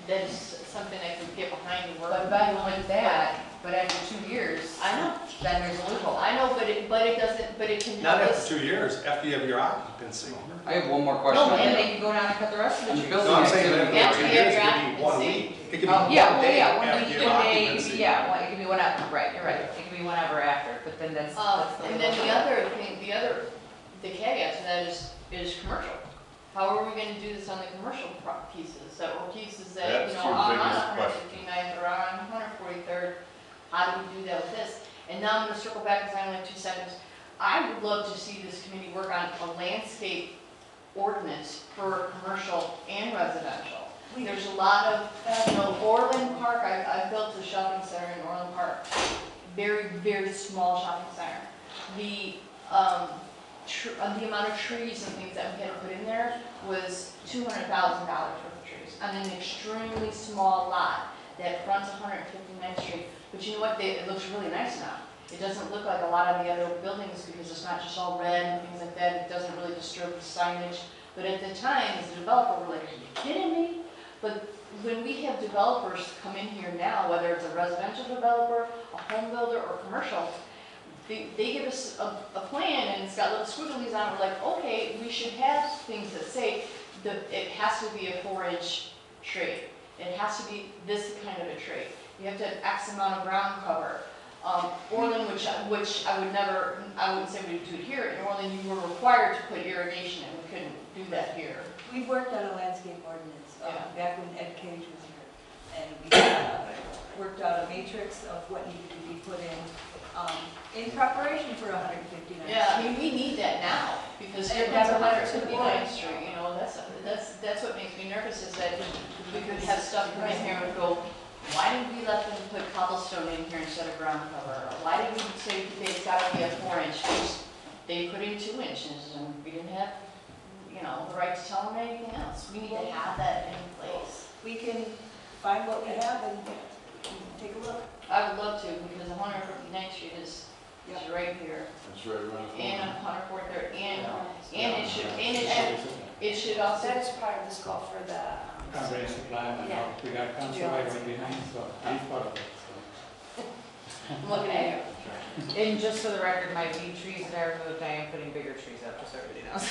that is something I could get behind and work. But even with that, but after 2 years, I know, then there's a loophole. I know, but it doesn't, but it can Not help after us. 2 years, after you have your occupancy. I have one more question. No, on and that. they can go down and cut the rest of the On trees. building No, I'm saying that activity after 2 Yeah, years, it yeah, could be 1 occupancy. week. It could be Oh, one yeah, well, day yeah, after when you you have can occupancy. yeah, well, it can be whatever, right, you're right. It can be whenever after, but then that's the And then the other thing, the caveat to that is commercial. How are we gonna do this on the commercial pieces, or pieces that, That's you know, your on biggest question. 159th or on 143rd, how do we do that with this? And now I'm gonna circle back, because I only have 2 seconds. I would love to see this committee work on a landscape ordinance for commercial and residential. There's a lot of, you know, Orland Park, I built a shopping center in Orland Park, very, very small shopping center. The amount of trees and things that we had to put in there was $200,000 worth of trees on an extremely small lot that fronts 159th Street. But you know what, it looks really nice now. It doesn't look like a lot of the other buildings because it's not just all red and things like that. It doesn't really disturb the signage. But at the time, as a developer, we're like, are you kidding me? But when we have developers come in here now, whether it's a residential developer, a home builder, or commercial, they give us a plan and it's got little squigglies on it. We're like, okay, we should have things that say that it has to be a 4-inch tree. It has to be this kind of a tree. You have to have X amount of ground cover. Orland, which I wouldn't say we would do it here. In Orland, you were required to put irrigation in. We couldn't do that here. We worked on a landscape ordinance Yeah. back when Ed Cage was here. And we worked out a matrix of what needed to be put in preparation for 159. Yeah, I mean, we need that now, because here comes 159th Street, you know, that's what makes me nervous, is that we could have stuff come in here and go, why did we let them put cobblestone in here instead of ground cover? Or why did we say it's gotta be a 4-inch? They put in 2 inches, and we didn't have, you know, the right to tell them anything else. We need to have that in place. We can find what we have and take a look. I would love to, because 159th Street is right here. It's right around the And corner. 143rd, and it should also, That's part of the scope for the. Comprehensive plan, and Yeah. we got council right behind, so he's part of it, so. I'm looking at you. And just for the record, my weed trees that I removed, I am putting bigger trees up, just so everybody knows.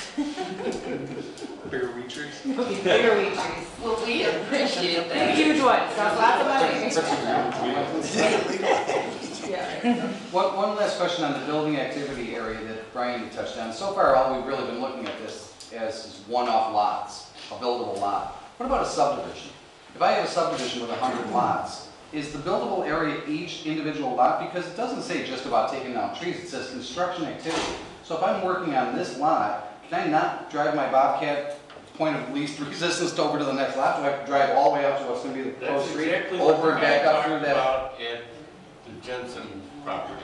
Bigger weed trees? Bigger weed trees. Well, we appreciate that. Huge ones, cost lots of money. Yeah. One last question on the building activity area that Brian touched on. So far, all we've really been looking at this as is one-off lots, a buildable lot. What about a subdivision? If I have a subdivision with 100 lots, is the buildable area each individual lot? Because it doesn't say just about taking down trees, it says construction activity. So if I'm working on this lot, can I not drive my Bobcat point of least resistance over to the next lot? Do I have to drive all the way up to what's going to be the That's proposed street, exactly what over and the back guy up talked through that? about at the Jensen property.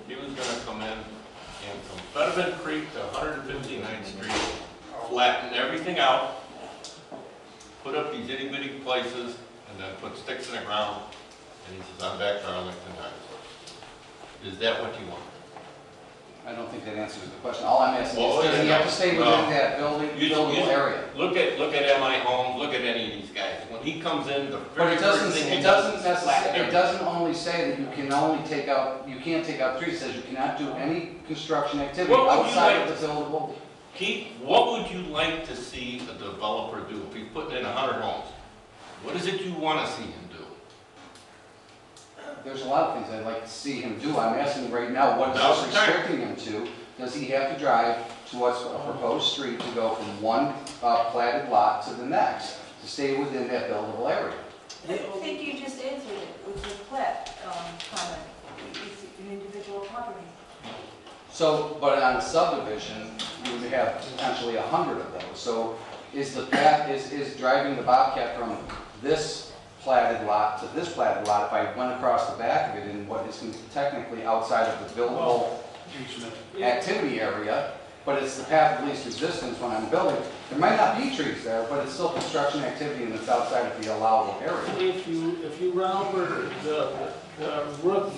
He was gonna come in and from Fetterman Creek to 159th Street, flatten everything out, put up these itty bitty places, and then put sticks in the ground, and he says, I'm back to Arlington Heights. Is that what you want? I don't think that answers the question. All I'm asking Well, is, does he have to stay within that You- buildable area? Look at MI Homes, look at any of these guys. When he comes in, the But very it first doesn't, thing he it does doesn't is slap necessarily, it everything. doesn't only say that you can only take out, you can't take out trees, it says you cannot do any construction activity What would you outside like of the buildable. Keith, what would you like to see a developer do if he's putting in 100 homes? What is it you want to see him do? There's a lot of things I'd like to see him do. I'm asking right now, what is Now's this the time. restricting him to? Does he have to drive to what's a proposed street to go from one platted lot to the next, to stay within that buildable area? I think you just answered it with the plat comment. It's an individual property. So, but on a subdivision, you would have potentially 100 of those. So is the path, is driving the Bobcat from this platted lot to this platted lot, if I went across the back of it in what is technically outside of the buildable activity area, but it's the path of least resistance when I'm building, there might not be trees there, but it's still construction activity and it's outside of the allowable area. If you run over the root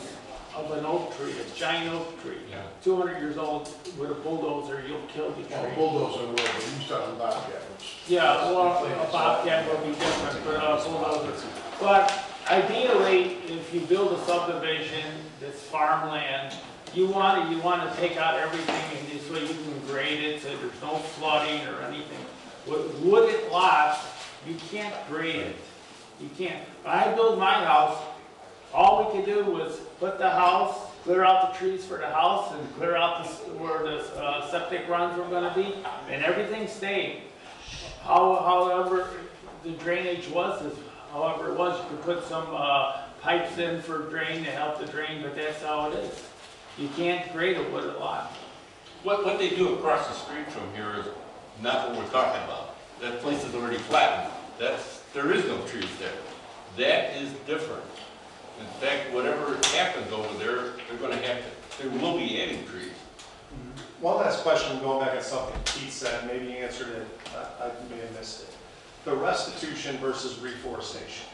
of an oak tree, a giant oak tree, Yeah. 200 years old, with a bulldozer, you'll kill the Well, tree. bulldozer will, but you talking Bobcat, which. Yeah, well, a bobcat will be different, but a bulldozer. But ideally, if you build a subdivision that's farmland, you want to take out everything and this way you can grade it so there's no flooding or anything. With wooded lots, you can't grade it. You can't. When I built my house, all we could do was put the house, clear out the trees for the house and clear out where the septic runs were gonna be, and everything stayed. However, the drainage was, however it was, you could put some pipes in for drain to help the drain, but that's how it is. You can't grade a wooded lot. What they do across the street from here is not what we're talking about. That place is already flattened. There is no trees there. That is different. In fact, whatever happens over there, there will be adding trees. One last question, going back at something Keith said, maybe you answered it, I may have missed it. The restitution versus reforestation.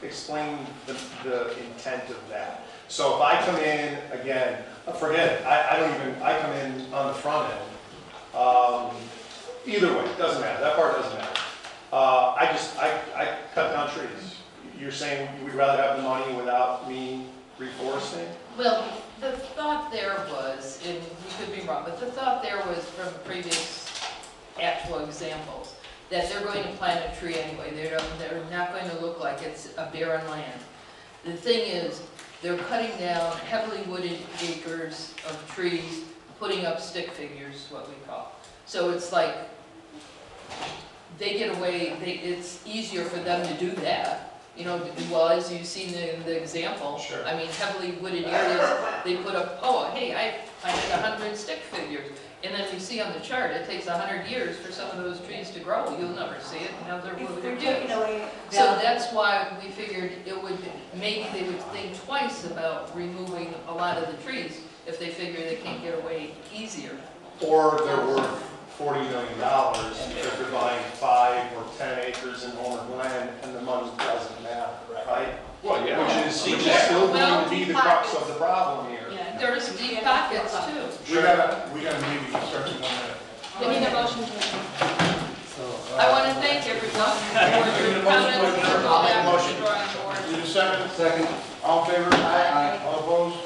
Explain the intent of that. So if I come in, again, forget it, I come in on the front end. Either way, it doesn't matter, that part doesn't matter. I cut down trees. You're saying we'd rather have the money without me reforesting? Well, the thought there was, and we could be wrong, but the thought there was from previous actual examples, that they're going to plant a tree anyway. They're not going to look like it's a barren land. The thing is, they're cutting down heavily wooded acres of trees, putting up stick figures, what we call. So it's like, they get away, it's easier for them to do that. You know, well, as you've seen in the example, Sure. I mean, heavily wooded areas, they put up, oh, hey, I planted 100 stick figures. And then you see on the chart, it takes 100 years for some of those trees to grow. You'll never see it, and now they're If wooded they're again. taking away So value. that's why we figured maybe they would think twice about removing a lot of the trees if they figure they can't get away easier. Or they're worth $40 million because they're buying 5 or 10 acres in Homer Glen and the money doesn't matter, right? Well, yeah. Which is still Well, going to be the crux of the problem here. Yeah. There's deep pockets too. We gotta maybe start in 1 minute. We need a motion to adjourn. I want to thank everyone for your comments, for all that, Motion. for drawing board. Need a second? Second. All in favor? Aye. All opposed?